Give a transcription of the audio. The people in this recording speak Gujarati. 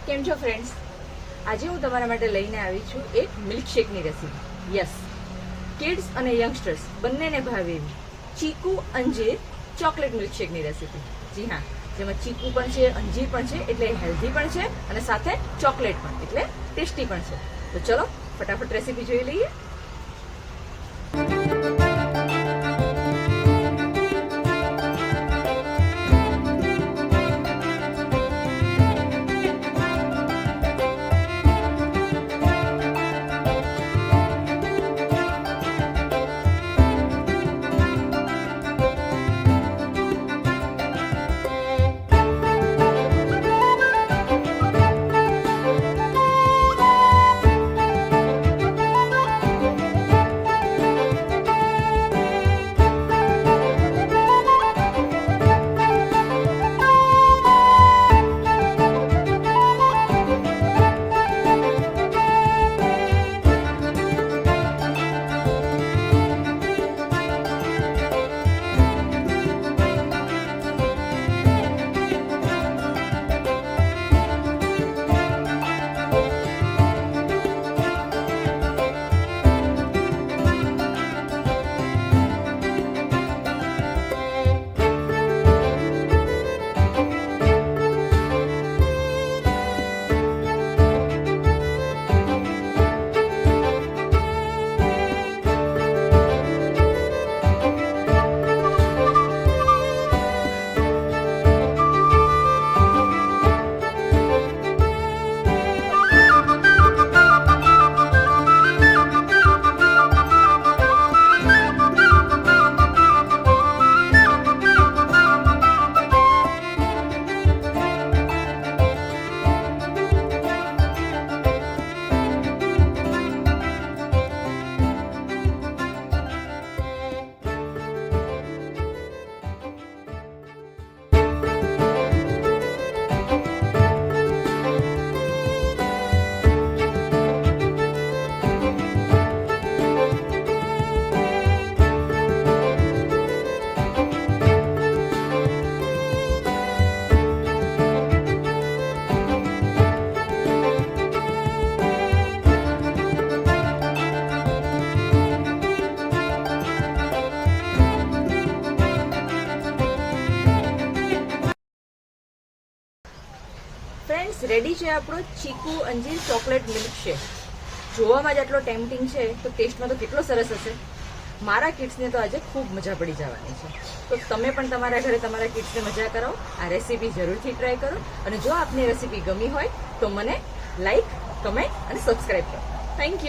કેમ છો ફ્રેન્ડ્સ? આજે હું તમારા માટે લઈને આવી છું એક મિલ્કશેકની રેસીપી. યસ, કિડ્સ અને યંગસ્ટર્સ બંનેને ભાવે એવી ચીકુ અંજીર ચોકલેટ મિલ્કશેકની રેસીપી. જી હા, જેમાં ચીકુ પણ છે, અંજીર પણ છે, એટલે હેલ્ધી પણ છે અને સાથે ચોકલેટ પણ, એટલે ટેસ્ટી પણ છે. તો ચલો ફટાફટ રેસીપી જોઈ લઈએ. ફ્રેન્ડ્સ, રેડી છે આપણો ચીકુ અંજીર ચોકલેટ મિલ્કશેક. જોવામાં જ આટલો ટેમ્પટિંગ છે, તો ટેસ્ટમાં તો કેટલો સરસ હશે. મારા કિડ્સને તો આજે ખૂબ મજા પડી જવાની છે. તો તમે પણ તમારા ઘરે તમારા કિડ્સને મજા કરાવો. આ રેસીપી જરૂરથી ટ્રાય કરો. અને જો આપને રેસીપી ગમી હોય તો મને લાઈક, કમેન્ટ અને સબસ્ક્રાઈબ કરો. Thank you.